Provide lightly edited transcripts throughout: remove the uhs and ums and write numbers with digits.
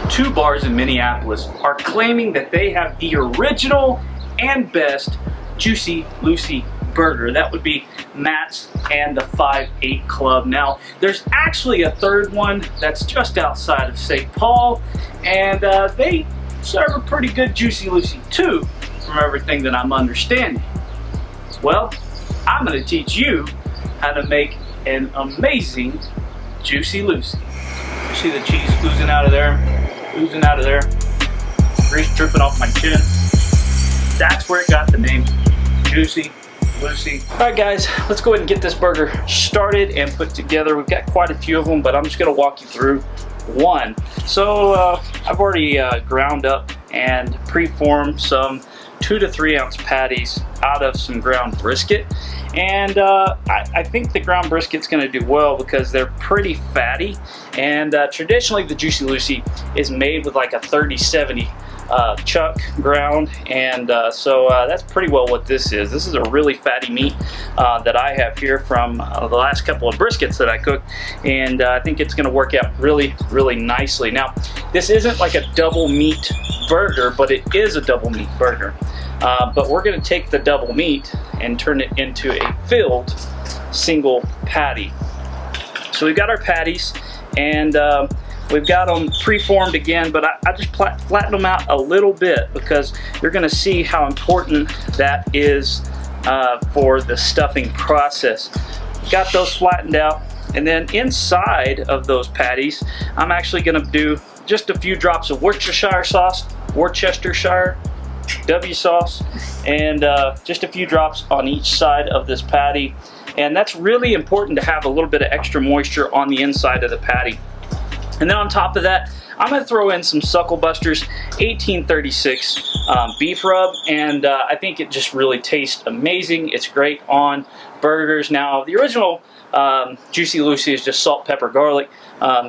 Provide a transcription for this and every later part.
two bars in Minneapolis are claiming that they have the original and best Juicy Lucy burger. That would be Matt's and the 5-8 Club. Now, there's actually a third one that's just outside of St. Paul, and they serve a pretty good Juicy Lucy too, from everything that I'm understanding. Well, I'm going to teach you how to make an amazing Juicy Lucy. See the cheese oozing out of there, oozing out of there, grease dripping off my chin. That's where it got the name Juicy Lucy. Alright guys, let's go ahead and get this burger started and put together. We've got quite a few of them, but I'm just going to walk you through one. So I've already ground up and preformed some 2 to 3 ounce patties out of some ground brisket, and I think the ground brisket's going to do well because they're pretty fatty, and traditionally the Juicy Lucy is made with like a 30-70 chuck ground, and so that's pretty well what this is. This is a really fatty meat that I have here from the last couple of briskets that I cooked, and I think it's going to work out really nicely. Now, this isn't like a double meat burger, but it is a double meat burger. But we're going to take the double meat and turn it into a filled single patty. So we've got our patties, and we've got them preformed again, but I just flattened them out a little bit because you're going to see how important that is for the stuffing process. Got those flattened out, and then inside of those patties, I'm actually going to do just a few drops of Worcestershire sauce, W sauce, and just a few drops on each side of this patty. And that's really important to have a little bit of extra moisture on the inside of the patty. And then on top of that, I'm going to throw in some Suckle Busters 1836 beef rub, and I think it just really tastes amazing. It's great on burgers. Now, the original Juicy Lucy is just salt, pepper, garlic,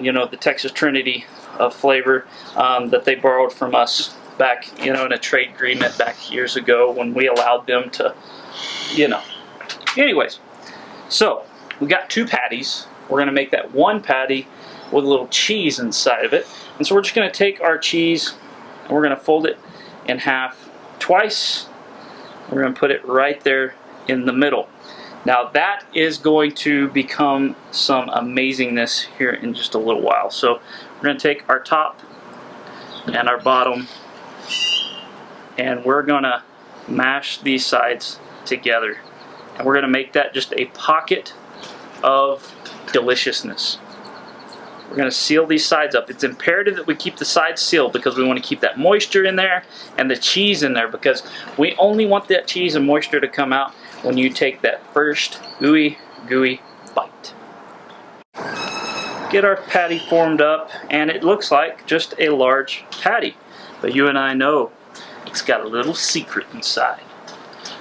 you know, the Texas Trinity of flavor that they borrowed from us back, you know, in a trade agreement back years ago when we allowed them to, you know. Anyways, so we got 2 patties. We're going to make that one patty with a little cheese inside of it. And so we're just going to take our cheese and we're going to fold it in half twice. We're going to put it right there in the middle. Now that is going to become some amazingness here in just a little while. So we're going to take our top and our bottom, and we're going to mash these sides together. And we're going to make that just a pocket of deliciousness. We're going to seal these sides up. It's imperative that we keep the sides sealed because we want to keep that moisture in there and the cheese in there, because we only want that cheese and moisture to come out when you take that first gooey bite. Get our patty formed up, and it looks like just a large patty. But you and I know it's got a little secret inside.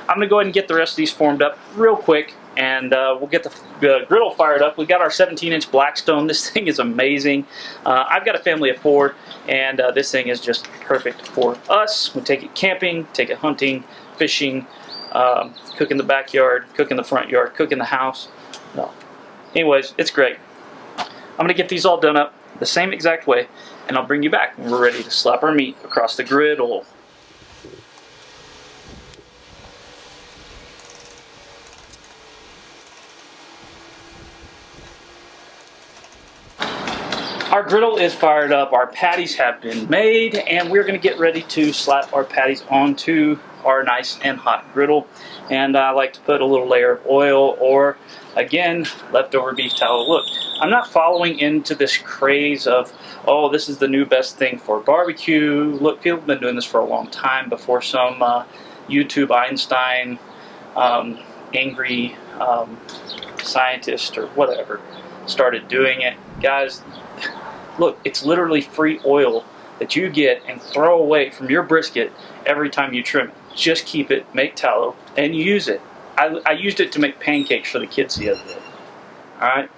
I'm going to go ahead and get the rest of these formed up real quick, and we'll get the griddle fired up. We've got our 17-inch Blackstone. This thing is amazing. I've got a family of 4, and this thing is just perfect for us. We take it camping, take it hunting, fishing, cook in the backyard, cook in the front yard, cook in the house. No. Anyways, it's great. I'm going to get these all done up the same exact way, and I'll bring you back when we're ready to slap our meat across the griddle. Our griddle is fired up, our patties have been made, and we're going to get ready to slap our patties onto our nice and hot griddle. And I like to put a little layer of oil or, again, leftover beef tallow. Look, I'm not following into this craze of, oh, this is the new best thing for barbecue. Look, people have been doing this for a long time before some YouTube Einstein, angry scientist or whatever started doing it. Guys, look, it's literally free oil that you get and throw away from your brisket every time you trim it. Just keep it, make tallow, and use it. I used it to make pancakes for the kids the other day. Alright,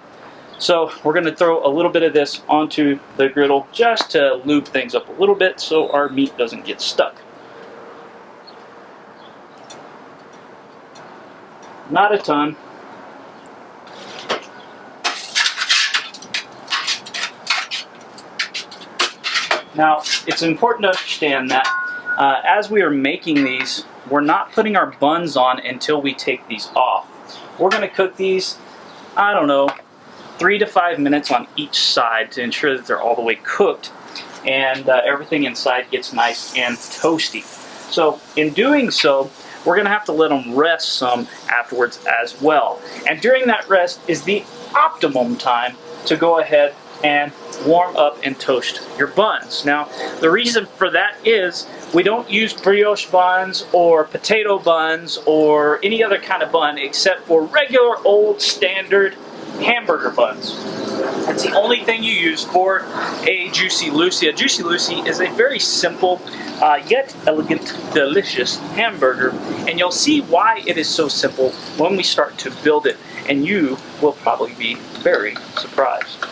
so we're going to throw a little bit of this onto the griddle just to lube things up a little bit so our meat doesn't get stuck. Not a ton. Now, it's important to understand that as we are making these, we're not putting our buns on until we take these off. We're going to cook these, I don't know, 3 to 5 minutes on each side to ensure that they're all the way cooked and everything inside gets nice and toasty. So in doing so, we're going to have to let them rest some afterwards as well. And during that rest is the optimum time to go ahead and warm up and toast your buns. Now, the reason for that is we don't use brioche buns or potato buns or any other kind of bun except for regular old standard hamburger buns. That's the only thing you use for a Juicy Lucy. A Juicy Lucy is a very simple yet elegant, delicious hamburger, and you'll see why it is so simple when we start to build it, and you will probably be very surprised.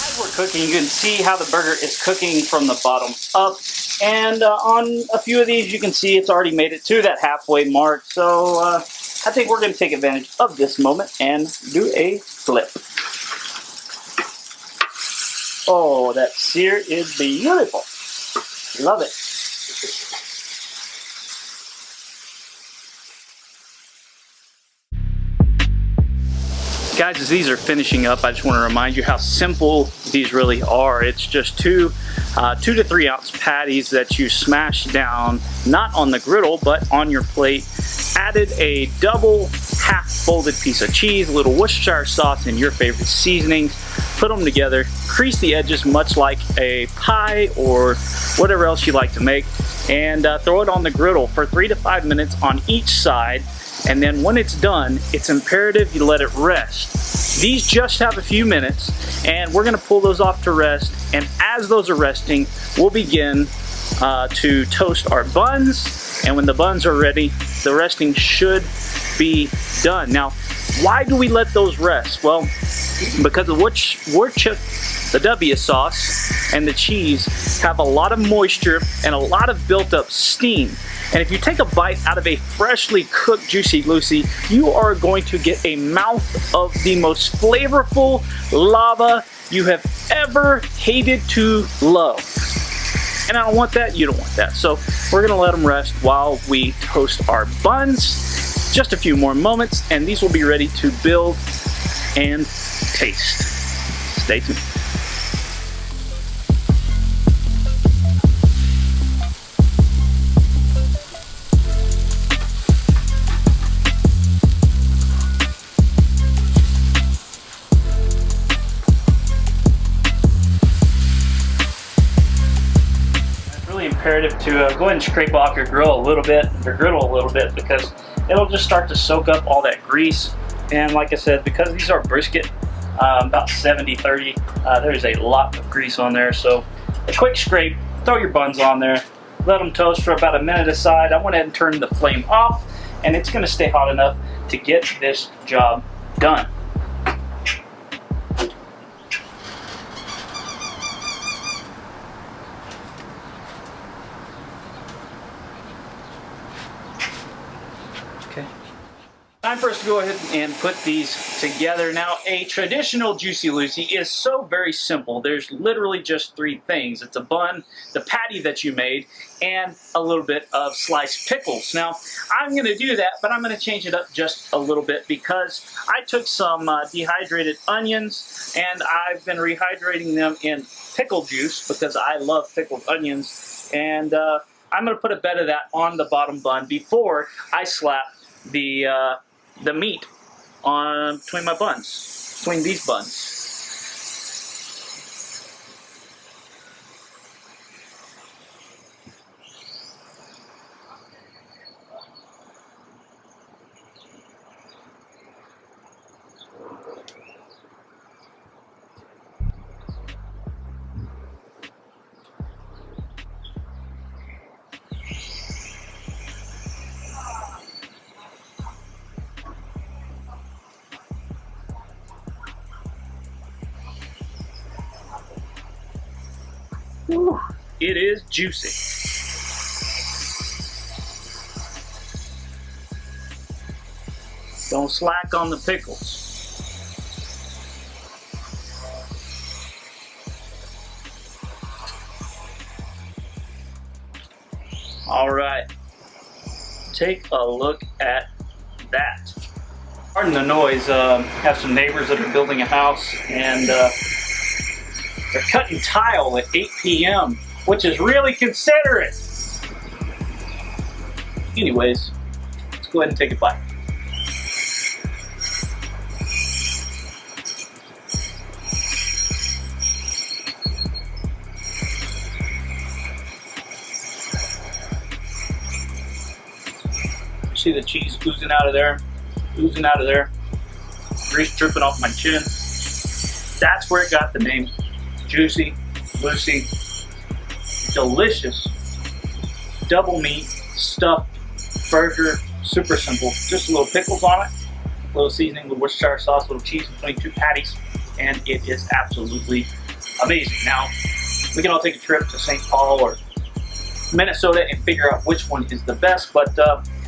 As we're cooking, you can see how the burger is cooking from the bottom up. And on a few of these, you can see it's already made it to that halfway mark. So I think we're going to take advantage of this moment and do a flip. Oh, that sear is beautiful. Love it. Guys, as these are finishing up, I just want to remind you how simple these really are. It's just two to 3 ounce patties that you smash down, not on the griddle, but on your plate. Added a double half folded piece of cheese, a little Worcestershire sauce, and your favorite seasonings. Put them together, crease the edges much like a pie or whatever else you like to make, and throw it on the griddle for 3 to 5 minutes on each side. And then when it's done, it's imperative you let it rest. These just have a few minutes, and we're gonna pull those off to rest. And as those are resting, we'll begin to toast our buns. And when the buns are ready, the resting should be done. Now, why do we let those rest? Well, because of the W sauce and the cheese have a lot of moisture and a lot of built up steam. And if you take a bite out of a freshly cooked Juicy Lucy, you are going to get a mouth of the most flavorful lava you have ever hated to love. And I don't want that, you don't want that. So we're gonna let them rest while we toast our buns. Just a few more moments, and these will be ready to build and taste. Stay tuned. Imperative to go ahead and scrape off your griddle a little bit, because it'll just start to soak up all that grease. And like I said, because these are brisket, about 70-30, there's a lot of grease on there. So a quick scrape, throw your buns on there, let them toast for about a minute aside. I went ahead and turned the flame off, and it's going to stay hot enough to get this job done. Time for us to go ahead and put these together. Now, a traditional Juicy Lucy is so very simple. There's literally just 3 things. It's a bun, the patty that you made, and a little bit of sliced pickles. Now, I'm going to do that, but I'm going to change it up just a little bit because I took some dehydrated onions, and I've been rehydrating them in pickle juice because I love pickled onions. And I'm going to put a bit of that on the bottom bun before I slap the meat on between my buns, between these buns. Ooh, it is juicy. Don't slack on the pickles. All right, take a look at that. Pardon the noise. Have some neighbors that are building a house, and they're cutting tile at 8 p.m., which is really considerate. Anyways, let's go ahead and take a bite. See the cheese oozing out of there, grease dripping off my chin. That's where it got the name Juicy Lucy. Delicious double meat stuffed burger, super simple. Just a little pickles on it, a little seasoning, a little Worcestershire sauce, a little cheese between two patties, and it is absolutely amazing. Now, we can all take a trip to St. Paul or Minnesota and figure out which one is the best, but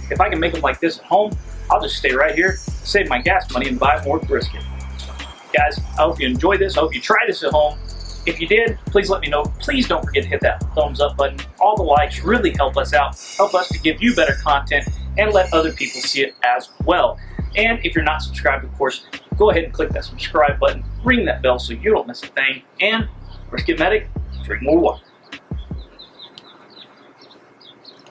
if I can make them like this at home, I'll just stay right here, save my gas money, and buy more brisket. Guys, I hope you enjoyed this. I hope you try this at home. If you did, please let me know. Please don't forget to hit that thumbs up button. All the likes really help us out, help us to give you better content, and let other people see it as well. And if you're not subscribed, of course, go ahead and click that subscribe button, ring that bell so you don't miss a thing, and Brisket Medic, drink more water.